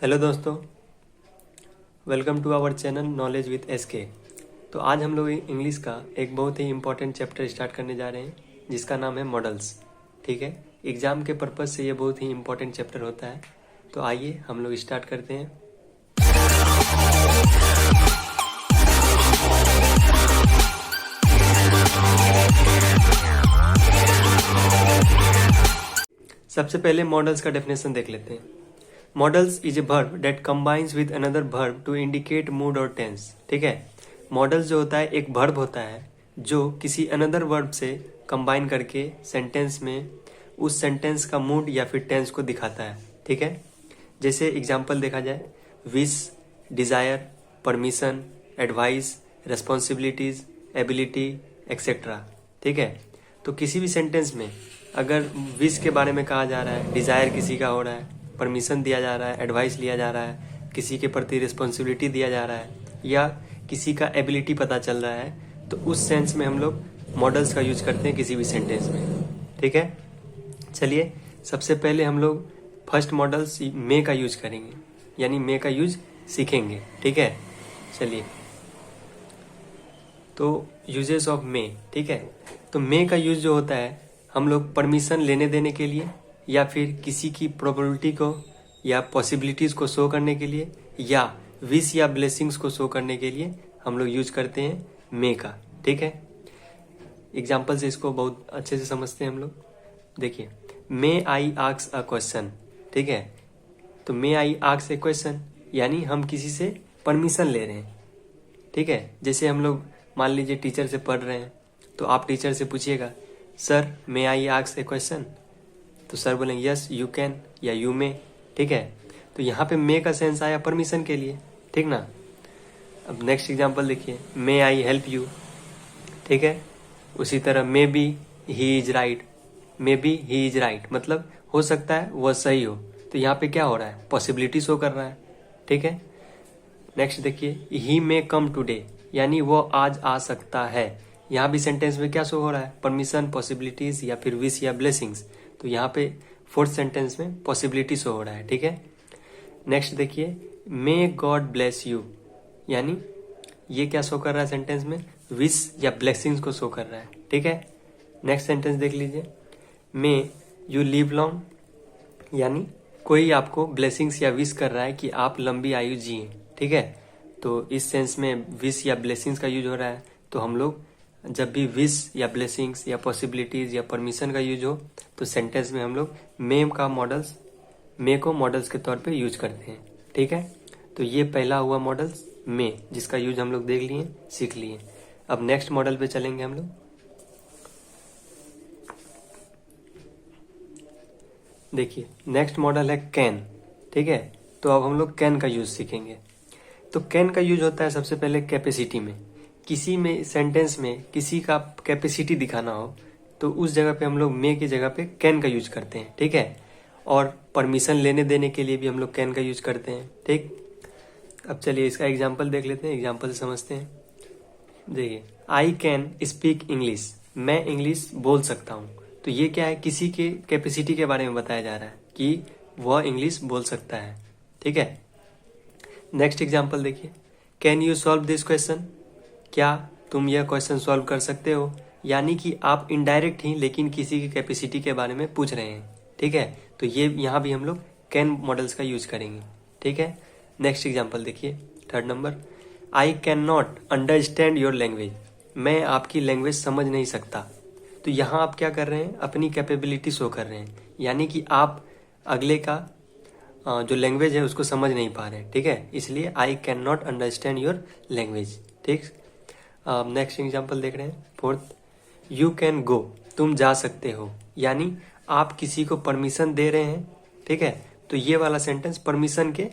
Hello दोस्तों, welcome to our channel knowledge with SK. तो आज हम लोग इंग्लिश का एक बहुत ही इम्पोर्टेंट चैप्टर स्टार्ट करने जा रहे हैं जिसका नाम है मॉडल्स। ठीक है, एग्जाम के पर्पज से ये बहुत ही इम्पोर्टेंट चैप्टर होता है। तो आइए हम लोग स्टार्ट करते हैं। सबसे पहले मॉडल्स का डेफिनेशन देख लेते हैं। Modals is a verb that combines with another verb to indicate mood और टेंस। ठीक है, मॉडल्स जो होता है एक वर्ब होता है जो किसी अनदर वर्ब से कंबाइन करके सेंटेंस में उस सेंटेंस का मूड या फिर टेंस को दिखाता है। ठीक है, जैसे एग्जांपल देखा जाए, wish, desire, permission, advice, responsibilities, ability etcetera. ठीक है, तो किसी भी सेंटेंस में अगर विश के बारे में कहा जा रहा है, डिजायर किसी का हो रहा है, परमिशन दिया जा रहा है, एडवाइस लिया जा रहा है, किसी के प्रति रिस्पॉन्सिबिलिटी दिया जा रहा है या किसी का एबिलिटी पता चल रहा है, तो उस सेंस में हम लोग मॉडल्स का यूज करते हैं किसी भी सेंटेंस में। ठीक है, चलिए सबसे पहले हम लोग फर्स्ट मॉडल्स मे का यूज करेंगे, यानी मे का यूज सीखेंगे। ठीक है, चलिए तो यूजेस ऑफ मे। ठीक है, तो मे का यूज जो होता है हम लोग परमिशन लेने देने के लिए या फिर किसी की प्रोबेबिलिटी को या पॉसिबिलिटीज को शो करने के लिए या विश या ब्लेसिंग्स को शो करने के लिए हम लोग यूज करते हैं मे का। ठीक है, एग्जाम्पल से इसको बहुत अच्छे से समझते हैं हम लोग। देखिए, मे आई आस्क अ क्वेश्चन। ठीक है, तो मे आई आस्क ए क्वेश्चन यानी हम किसी से परमिशन ले रहे हैं। ठीक है, जैसे हम लोग मान लीजिए टीचर से पढ़ रहे हैं तो आप टीचर से पूछिएगा, sir may I ask A question, तो सर बोलेंगे यस यू कैन या यू मे। ठीक है, तो यहाँ पे मे का सेंस आया परमिशन के लिए। ठीक ना। अब नेक्स्ट एग्जांपल देखिए, मे आई हेल्प यू। ठीक है, उसी तरह may be he is right. May be he is right मतलब हो सकता है वह सही हो, तो यहाँ पे क्या हो रहा है, पॉसिबिलिटी शो कर रहा है। ठीक है, नेक्स्ट देखिए, ही मे कम टूडे यानी वो आज आ सकता है। यहाँ भी सेंटेंस में क्या शो हो रहा है, परमिशन, पॉसिबिलिटीज या फिर विश या ब्लेसिंग्स। तो यहाँ पे फोर्थ सेंटेंस में पॉसिबिलिटी शो हो रहा है। ठीक है, नेक्स्ट देखिए, मे गॉड ब्लेस यू यानी ये क्या शो कर रहा है सेंटेंस में, विश या ब्लेसिंग्स को शो कर रहा है। ठीक है, नेक्स्ट सेंटेंस देख लीजिए, मे यू लिव लॉन्ग यानी कोई आपको ब्लेसिंग्स या विश कर रहा है कि आप लंबी आयु जिए। ठीक है, तो इस सेंस में विश या ब्लेसिंग्स का यूज हो रहा है। तो हम लोग जब भी विश या ब्लेसिंग्स या पॉसिबिलिटीज या परमिशन का यूज हो तो सेंटेंस में हम लोग मे को मॉडल्स के तौर पे यूज करते हैं। ठीक है, तो ये पहला हुआ मॉडल्स मे, जिसका यूज हम लोग देख लिए, सीख लिए। अब नेक्स्ट मॉडल पे चलेंगे हम लोग। देखिए, नेक्स्ट मॉडल है कैन। ठीक है, तो अब हम लोग कैन का यूज सीखेंगे। तो कैन का यूज होता है सबसे पहले कैपेसिटी में। किसी में सेंटेंस में किसी का कैपेसिटी दिखाना हो तो उस जगह पे हम लोग मे की जगह पे कैन का यूज करते हैं। ठीक है, और परमिशन लेने देने के लिए भी हम लोग कैन का यूज करते हैं। ठीक, अब चलिए इसका एग्जांपल देख लेते हैं, एग्जांपल से समझते हैं। देखिए, आई कैन स्पीक इंग्लिश, मैं इंग्लिश बोल सकता हूँ। तो ये क्या है, किसी के कैपेसिटी के बारे में बताया जा रहा है कि वह इंग्लिश बोल सकता है। ठीक है, नेक्स्ट एग्जांपल देखिए, can you solve this question, क्या तुम यह क्वेश्चन सॉल्व कर सकते हो, यानी कि आप इनडायरेक्ट ही लेकिन किसी की कैपेसिटी के बारे में पूछ रहे हैं। ठीक है, तो ये यहाँ भी हम लोग कैन मॉडल्स का यूज करेंगे। ठीक है, नेक्स्ट एग्जांपल देखिए, third number, I can not understand your language, मैं आपकी लैंग्वेज समझ नहीं सकता। तो यहाँ आप क्या कर रहे हैं, अपनी कैपेबिलिटी शो कर रहे हैं, यानी कि आप अगले का जो लैंग्वेज है उसको समझ नहीं पा रहे हैं। ठीक है, इसलिए I can not understand your language. ठीक, नेक्स्ट एग्जांपल देख रहे हैं, फोर्थ, यू कैन गो, तुम जा सकते हो, यानी आप किसी को परमिशन दे रहे हैं। ठीक है, तो ये वाला सेंटेंस परमिशन के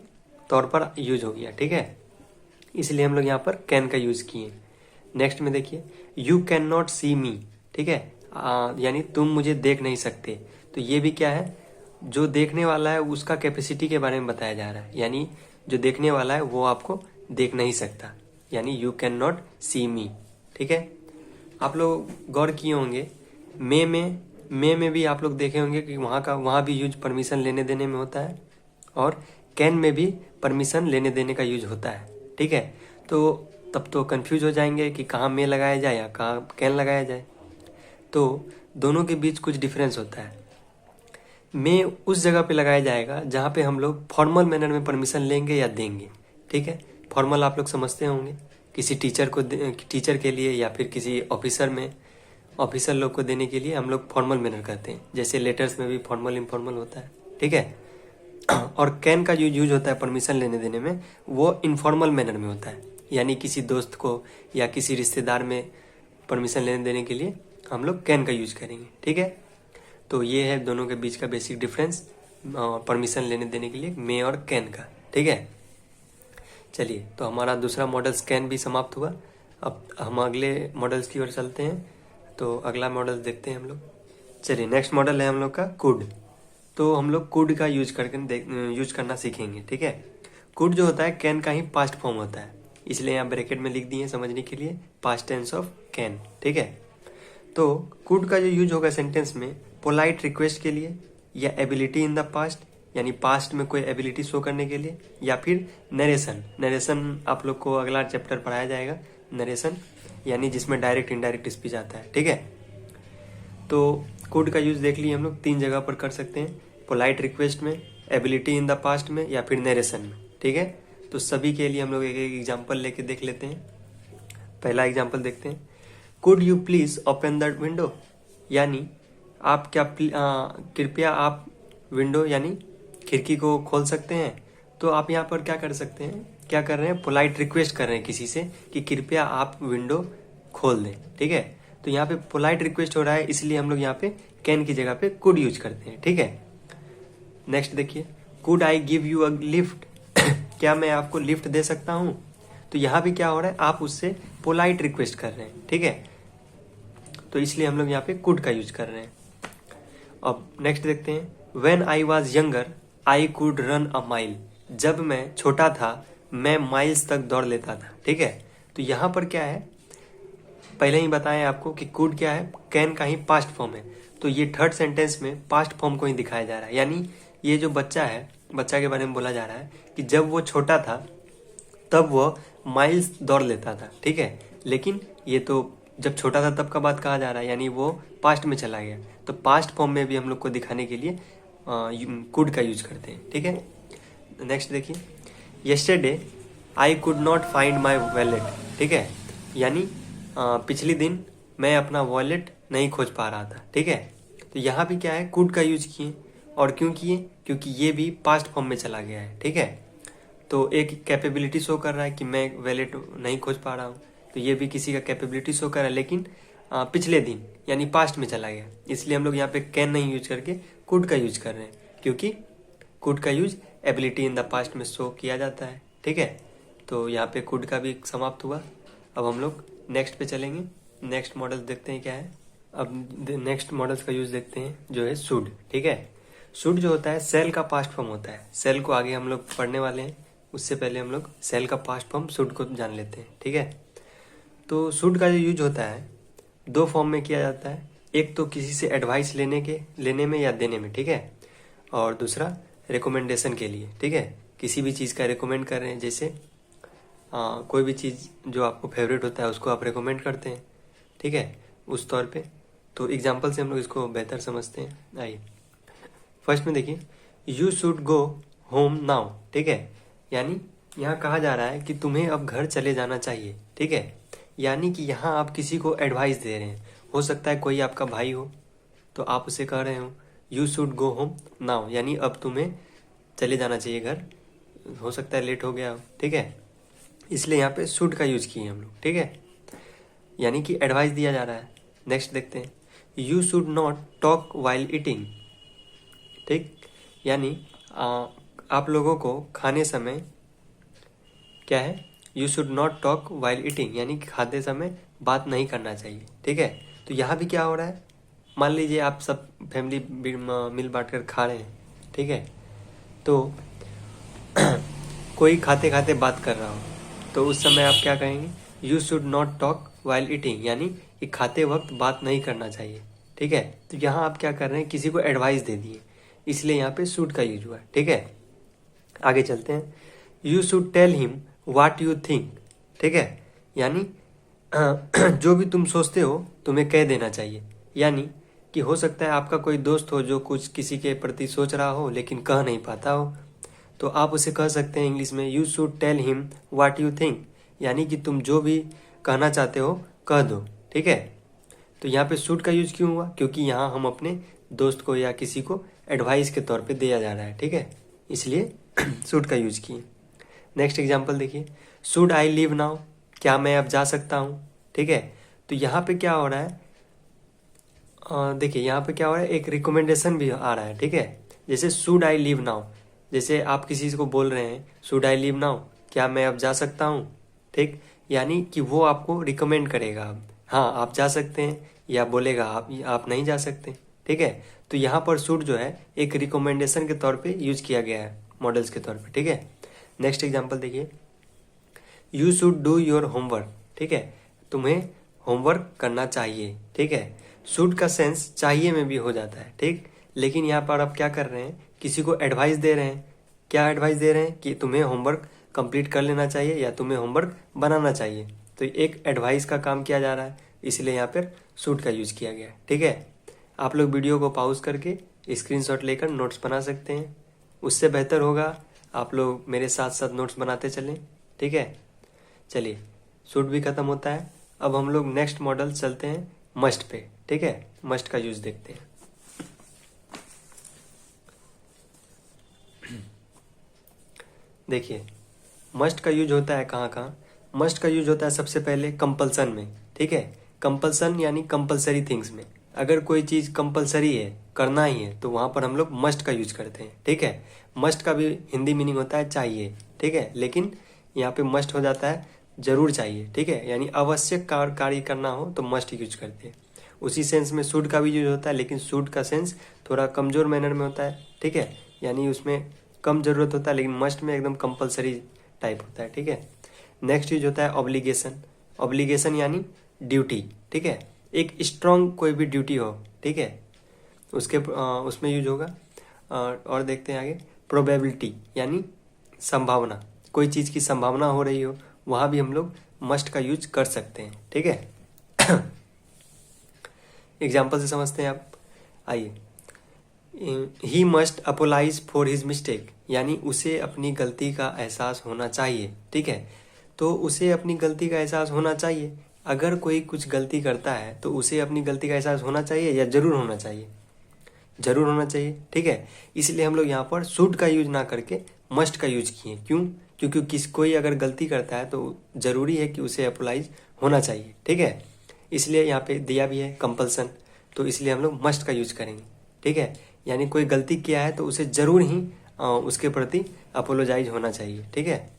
तौर पर यूज हो गया। ठीक है, इसलिए हम लोग यहाँ पर कैन का यूज किए। नेक्स्ट में देखिए, यू कैन नॉट सी मी। ठीक है, यानी तुम मुझे देख नहीं सकते। तो ये भी क्या है, जो देखने वाला है उसका कैपेसिटी के बारे में बताया जा रहा है, यानी जो देखने वाला है वो आपको देख नहीं सकता, यानी यू कैन नॉट सी मी। ठीक है, आप लोग गौर किए होंगे मे में भी आप लोग देखे होंगे कि वहाँ भी यूज परमिशन लेने देने में होता है और कैन में भी परमिशन लेने देने का यूज होता है, ठीक है। तो तब तो कंफ्यूज हो जाएंगे कि कहाँ मे लगाया जाए या कहाँ कैन लगाया जाए। तो दोनों के बीच कुछ डिफरेंस होता है। मे उस जगह पे लगाया जाएगा जहाँ पे हम लोग फॉर्मल मैनर में परमिशन लेंगे या देंगे, ठीक है। फॉर्मल आप लोग समझते होंगे, किसी टीचर के लिए या फिर किसी ऑफिसर लोग को देने के लिए हम लोग फॉर्मल मैनर करते हैं, जैसे लेटर्स में भी फॉर्मल इनफॉर्मल होता है, ठीक है। और कैन का जो यूज होता है परमिशन लेने देने में, वो इनफॉर्मल मैनर में होता है, यानी किसी दोस्त को या किसी रिश्तेदार में परमिशन लेने देने के लिए हम लोग कैन का यूज करेंगे, ठीक है। तो ये है दोनों के बीच का बेसिक डिफरेंस परमिशन लेने देने के लिए मे और कैन का, ठीक है। चलिए, तो हमारा दूसरा मॉडल कैन भी समाप्त हुआ। अब हम अगले मॉडल्स की ओर चलते हैं। तो अगला मॉडल देखते हैं हम लोग। चलिए, नेक्स्ट मॉडल है हम लोग का कुड। तो हम लोग कुड का यूज करना सीखेंगे, ठीक है। कुड जो होता है कैन का ही पास्ट फॉर्म होता है, इसलिए यहाँ ब्रैकेट में लिख दिए समझने के लिए, पास्ट टेंस ऑफ कैन, ठीक है। तो कुड का जो यूज होगा सेंटेंस में पोलाइट रिक्वेस्ट के लिए, या एबिलिटी इन द पास्ट, यानी पास्ट में कोई एबिलिटी शो करने के लिए, या फिर नरेशन आप लोग को अगला चैप्टर पढ़ाया जाएगा। नरेशन यानी जिसमें डायरेक्ट इनडायरेक्ट स्पीच आता है, ठीक है। तो कुड का यूज देख लिए हम लोग 3 जगह पर कर सकते हैं, पोलाइट रिक्वेस्ट में, एबिलिटी इन द पास्ट में, या फिर नरेशन में, ठीक है। तो सभी के लिए हम लोग एक एक एग्जाम्पल लेके देख लेते हैं। पहला एग्जाम्पल देखते हैं, could you please open the window, यानी आप क्या कृपया आप विंडो यानी खिड़की को खोल सकते हैं। तो आप यहाँ पर क्या कर सकते हैं, क्या कर रहे हैं, पोलाइट रिक्वेस्ट कर रहे हैं किसी से कि कृपया आप विंडो खोल दें, ठीक है। तो यहाँ पे पोलाइट रिक्वेस्ट हो रहा है, इसलिए हम लोग यहाँ पे कैन की जगह पे कुड यूज करते हैं, ठीक है। नेक्स्ट देखिए, could I give you a lift, क्या मैं आपको लिफ्ट दे सकता हूँ। तो यहाँ भी क्या हो रहा है, आप उससे पोलाइट रिक्वेस्ट कर रहे हैं, ठीक है। तो इसलिए हम लोग यहाँ पे कुड का यूज कर रहे हैं। अब नेक्स्ट देखते हैं, When I was younger, I could run a mile. जब मैं छोटा था मैं माइल्स तक दौड़ लेता था, ठीक है। तो यहाँ पर क्या है, पहले ही बताएं आपको कि कुड क्या है, कैन का ही पास्ट फॉर्म है। तो ये थर्ड सेंटेंस में पास्ट फॉर्म को ही दिखाया जा रहा है, यानी ये जो बच्चा है, बच्चा के बारे में बोला जा रहा है कि जब वो छोटा था तब वो माइल्स दौड़ लेता था, ठीक है। लेकिन ये तो जब छोटा था तब का बात कहा जा रहा है, यानी वो पास्ट में चला गया। तो पास्ट फॉर्म में भी हम लोग को दिखाने के लिए कुड का यूज करते हैं, ठीक है। नेक्स्ट देखिए, yesterday I could not find my wallet, ठीक है। यानी पिछले दिन मैं अपना वॉलेट नहीं खोज पा रहा था, ठीक है। तो यहाँ भी क्या है, कुड का यूज किए, और क्यों किए, क्योंकि ये भी पास्ट फॉर्म में चला गया है, ठीक है। तो एक कैपेबिलिटी शो कर रहा है कि मैं वॉलेट नहीं खोज पा रहा हूँ, तो ये भी किसी का कैपेबिलिटी शो कर रहा है, लेकिन पिछले दिन यानी पास्ट में चला गया, इसलिए हम लोग यहाँ पे कैन नहीं यूज करके कुड का यूज कर रहे हैं, क्योंकि कुड का use ability in the past में शो किया जाता है, ठीक है। तो यहाँ पे कुड का भी समाप्त हुआ। अब हम लोग नेक्स्ट पे चलेंगे। नेक्स्ट मॉडल देखते हैं क्या है। अब नेक्स्ट मॉडल्स का यूज देखते हैं, जो है शुड, ठीक है। शुड जो होता है सेल का पास्ट फॉर्म होता है। सेल को आगे हम लोग पढ़ने वाले हैं, उससे पहले हम लोग सेल का पास्ट फॉर्म शुड को जान लेते हैं, ठीक है। तो शुड का जो यूज होता है 2 फॉर्म में किया जाता है, एक तो किसी से एडवाइस लेने में या देने में, ठीक है। और दूसरा रिकमेंडेशन के लिए, ठीक है। किसी भी चीज़ का रिकमेंड कर रहे हैं, जैसे कोई भी चीज़ जो आपको फेवरेट होता है उसको आप रिकमेंड करते हैं, ठीक है, उस तौर पे। तो एग्जाम्पल से हम लोग इसको बेहतर समझते हैं। आइए, फर्स्ट में देखिए, you should go home now, ठीक है। यानी यहाँ कहा जा रहा है कि तुम्हें अब घर चले जाना चाहिए, ठीक है। यानी कि यहाँ आप किसी को एडवाइस दे रहे हैं, हो सकता है कोई आपका भाई हो, तो आप उसे कह रहे हो you should go home now, यानी अब तुम्हें चले जाना चाहिए घर, हो सकता है लेट हो गया हो, ठीक है। इसलिए यहाँ पे शुड का यूज किए हम लोग, ठीक है, यानी कि एडवाइस दिया जा रहा है। नेक्स्ट देखते हैं, you should not talk while eating, ठीक। यानी आप लोगों को खाने समय क्या है, you should not talk while eating, यानी कि खाते समय बात नहीं करना चाहिए, ठीक है। तो यहाँ भी क्या हो रहा है, मान लीजिए आप सब फैमिली मिल बांट कर खा रहे हैं, ठीक है। तो कोई खाते खाते बात कर रहा हो, तो उस समय आप क्या कहेंगे, you should not talk while eating, यानी कि खाते वक्त बात नहीं करना चाहिए, ठीक है। तो यहाँ आप क्या कर रहे हैं, किसी को एडवाइस दे दिए, इसलिए यहाँ पे शुड का यूज हुआ है, ठीक है। आगे चलते हैं। You should tell him what you think, ठीक है, यानी जो भी तुम सोचते हो तुम्हें कह देना चाहिए। यानी कि हो सकता है आपका कोई दोस्त हो जो कुछ किसी के प्रति सोच रहा हो लेकिन कह नहीं पाता हो, तो आप उसे कह सकते हैं इंग्लिश में you should tell him what you think, यानी कि तुम जो भी कहना चाहते हो कह दो, ठीक है। तो यहाँ पे शुड का यूज क्यों हुआ, क्योंकि यहाँ हम अपने दोस्त को या किसी को एडवाइस के तौर पे दिया जा रहा है, ठीक है, इसलिए शुड का यूज किए। नेक्स्ट एग्जाम्पल देखिए, शुड आई लीव नाउ, क्या मैं अब जा सकता हूँ, ठीक है। तो यहाँ पे क्या हो रहा है, देखिए यहाँ पे क्या हो रहा है, एक रिकमेंडेशन भी आ रहा है, ठीक है। जैसे शुड आई लीव नाउ, जैसे आप किसी को बोल रहे हैं शुड आई लीव नाउ, क्या मैं अब जा सकता हूँ, ठीक, यानी कि वो आपको रिकमेंड करेगा अब, हाँ आप जा सकते हैं, या बोलेगा आप नहीं जा सकते, ठीक है। तो यहाँ पर शुड जो है एक रिकमेंडेशन के तौर पे यूज किया गया है, मॉडल्स के तौर पे, ठीक है। नेक्स्ट एग्जांपल देखिए, you should do your homework, ठीक है, तुम्हें होमवर्क करना चाहिए, ठीक है। शुड का सेंस चाहिए में भी हो जाता है, ठीक, लेकिन यहाँ पर आप क्या कर रहे हैं, किसी को एडवाइस दे रहे हैं। क्या एडवाइस दे रहे हैं कि तुम्हें होमवर्क कंप्लीट कर लेना चाहिए या तुम्हें होमवर्क बनाना चाहिए, तो एक एडवाइस का काम किया जा रहा है, इसलिए यहाँ पर शुड का यूज किया गया है, ठीक है। आप लोग वीडियो को पॉज करके स्क्रीनशॉट लेकर नोट्स बना सकते हैं, उससे बेहतर होगा आप लोग मेरे साथ साथ नोट्स बनाते चलें, ठीक है। चलिए, शुड भी खत्म होता है, अब हम लोग नेक्स्ट मॉडल चलते हैं मस्ट पे, ठीक है। मस्ट का यूज देखते हैं। देखिए मस्ट का यूज होता है कहाँ कहाँ, मस्ट का यूज होता है सबसे पहले कंपल्सन में, ठीक है। कंपल्सन यानी कंपलसरी थिंग्स में, अगर कोई चीज कंपलसरी है, करना ही है, तो वहां पर हम लोग मस्ट का यूज करते हैं, ठीक है। मस्ट का भी हिंदी मीनिंग होता है चाहिए, ठीक है, लेकिन यहाँ पे मस्ट हो जाता है जरूर चाहिए, ठीक है, यानी आवश्यक कार्य करना हो तो मस्ट यूज करते हैं। उसी सेंस में शुड का भी यूज होता है, लेकिन शुड का सेंस थोड़ा कमजोर मैनर में होता है, ठीक है, यानी उसमें कम जरूरत होता है, लेकिन मस्ट में एकदम कंपलसरी टाइप होता है, ठीक है। नेक्स्ट यूज होता है ऑब्लिगेशन, ऑब्लिगेशन यानी ड्यूटी, ठीक है, एक स्ट्रांग कोई भी ड्यूटी हो, ठीक है, उसके उसमें यूज होगा। और देखते हैं आगे, प्रोबेबिलिटी यानी संभावना, कोई चीज की संभावना हो रही हो, वहां भी हम लोग मस्ट का यूज कर सकते हैं, ठीक है। एग्जाम्पल से समझते हैं आप, आइए। He must apologise for his mistake, यानी उसे अपनी गलती का एहसास होना चाहिए, ठीक है। तो उसे अपनी गलती का एहसास होना चाहिए, अगर कोई कुछ गलती करता है तो उसे अपनी गलती का एहसास होना चाहिए या जरूर होना चाहिए, जरूर होना चाहिए, ठीक है। इसलिए हम लोग यहाँ पर शुड का यूज ना करके मस्ट का यूज किए, क्यों, क्योंकि कोई अगर गलती करता है तो जरूरी है कि उसे अपोलाइज होना चाहिए, ठीक है। इसलिए यहाँ पे दिया भी है कंपल्सन, तो इसलिए हम लोग मस्ट का यूज करेंगे, ठीक है, यानी कोई गलती किया है तो उसे जरूर ही उसके प्रति अपोलोजाइज होना चाहिए, ठीक है।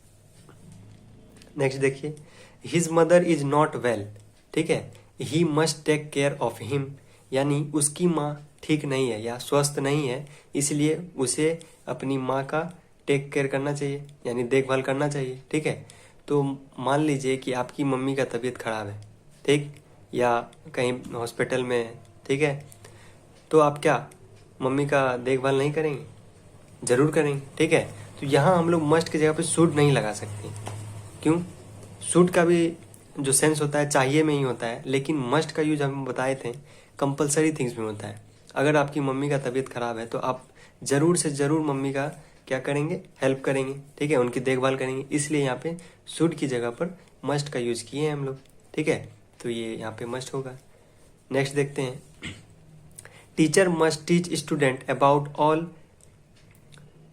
नेक्स्ट देखिए, his mother is not well, ठीक है, he must take care of him, यानी उसकी माँ ठीक नहीं है या स्वस्थ नहीं है, इसलिए उसे अपनी माँ का टेक केयर करना चाहिए, यानी देखभाल करना चाहिए, ठीक है। तो मान लीजिए कि आपकी मम्मी का तबीयत खराब है, ठीक, या कहीं हॉस्पिटल में है, ठीक है, तो आप क्या मम्मी का देखभाल नहीं करेंगे, जरूर करेंगे, ठीक है। तो यहाँ हम लोग मस्ट की जगह पे शुड नहीं लगा सकते, क्यों, शुड का भी जो सेंस होता है चाहिए में ही होता है, लेकिन मस्ट का यूज हम बताए थे कंपलसरी थिंग्स में होता है। अगर आपकी मम्मी का तबीयत खराब है तो आप जरूर से जरूर मम्मी का क्या करेंगे, हेल्प करेंगे, ठीक है, उनकी देखभाल करेंगे, इसलिए यहाँ पे शुड की जगह पर मस्ट का यूज किए हैं हम लोग, ठीक है। तो ये यहाँ पे मस्ट होगा। नेक्स्ट देखते हैं, teacher must teach student about all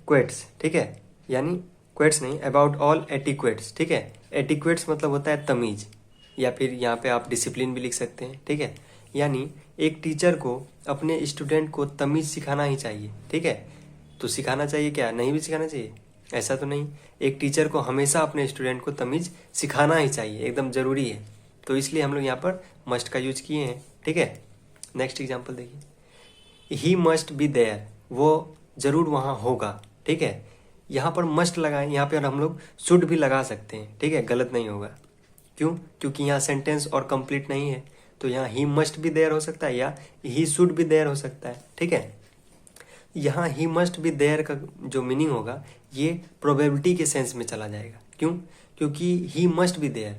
quotes, ठीक है, यानी क्वेट्स नहीं, अबाउट ऑल एटिक्वेट्स, ठीक है। एटिक्वेट्स मतलब होता है तमीज, या फिर यहाँ पे आप डिसिप्लिन भी लिख सकते हैं, ठीक है, यानी एक टीचर को अपने स्टूडेंट को तमीज सिखाना ही चाहिए, ठीक है। तो सिखाना चाहिए क्या, नहीं भी सिखाना चाहिए, ऐसा तो नहीं, एक टीचर को हमेशा अपने स्टूडेंट को तमीज सिखाना ही चाहिए, एकदम जरूरी है, तो इसलिए हम लोग यहाँ पर मस्ट का यूज किए हैं, ठीक है। नेक्स्ट एग्जाम्पल देखिए, ही मस्ट बी देयर, वो जरूर वहां होगा, ठीक है। यहाँ पर मस्ट लगाए, यहाँ पर हम लोग शुड भी लगा सकते हैं, ठीक है, गलत नहीं होगा, क्यों, क्योंकि यहाँ सेंटेंस और कंप्लीट नहीं है, तो यहाँ ही मस्ट भी देयर हो सकता है या ही शुड भी देयर हो सकता है, ठीक है। यहाँ ही मस्ट बी देयर का जो मीनिंग होगा ये प्रोबेबिलिटी के सेंस में चला जाएगा। क्यों? क्योंकि ही मस्ट बी देयर,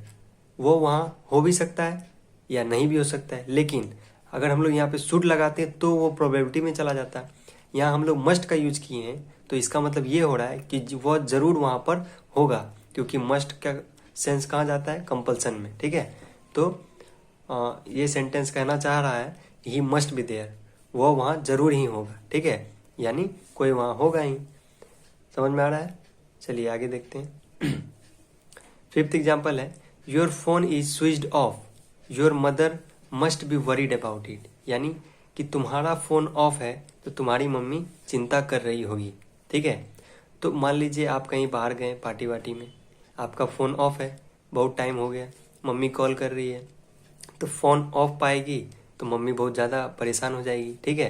वो वहाँ हो भी सकता है या नहीं भी हो सकता है, लेकिन अगर हम लोग यहाँ पे शुड लगाते हैं तो वो प्रोबेबिलिटी में चला जाता है। यहाँ हम लोग मस्ट का यूज किए हैं तो इसका मतलब ये हो रहा है कि वह जरूर वहाँ पर होगा, क्योंकि मस्ट का सेंस कहाँ जाता है? कंपल्सन में। ठीक है, तो ये सेंटेंस कहना चाह रहा है ही मस्ट बी देयर, वो वहाँ जरूर ही होगा। ठीक है, यानी कोई वहाँ होगा ही। समझ में आ रहा है? चलिए आगे देखते हैं। फिफ्थ एग्जाम्पल है your phone is switched off, your mother must be worried about it, यानी कि तुम्हारा फोन ऑफ है तो तुम्हारी मम्मी चिंता कर रही होगी। ठीक है, तो मान लीजिए आप कहीं बाहर गए पार्टी वार्टी में, आपका फ़ोन ऑफ है, बहुत टाइम हो गया, मम्मी कॉल कर रही है, तो फ़ोन ऑफ पाएगी तो मम्मी बहुत ज़्यादा परेशान हो जाएगी। ठीक है,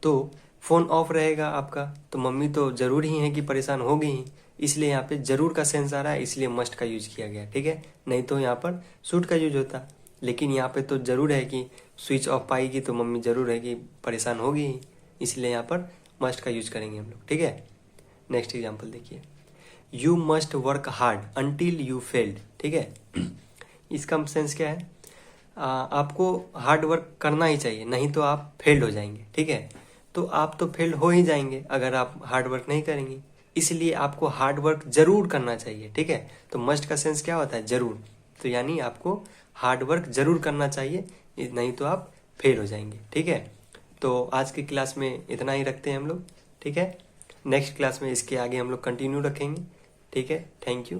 तो फ़ोन ऑफ रहेगा आपका तो मम्मी तो ज़रूर ही है कि परेशान होगी ही, इसलिए यहाँ पे ज़रूर का सेंस आ रहा है, इसलिए मस्ट का यूज किया गया। ठीक है, नहीं तो यहाँ पर शुड का यूज होता, लेकिन यहाँ पे तो ज़रूर है कि स्विच ऑफ पाएगी तो मम्मी ज़रूर है कि परेशान होगी ही, इसलिए यहाँ पर मस्ट का यूज करेंगे हम लोग। ठीक है, नेक्स्ट एग्जाम्पल देखिए, you must work hard until you failed. ठीक है, इसका सेंस क्या है? आपको हार्ड वर्क करना ही चाहिए, नहीं तो आप फेल्ड हो जाएंगे। ठीक है, तो आप तो फेल्ड हो ही जाएंगे अगर आप हार्ड वर्क नहीं करेंगे, इसलिए आपको हार्ड वर्क जरूर करना चाहिए। ठीक है, तो मस्ट का सेंस क्या होता है? जरूर, तो यानी आपको हार्ड वर्क जरूर करना चाहिए, नहीं तो आप फेल हो जाएंगे। ठीक है, तो आज की क्लास में इतना ही रखते हैं हम लोग। ठीक है, नेक्स्ट क्लास में इसके आगे हम लोग कंटिन्यू रखेंगे। ठीक है, थैंक यू।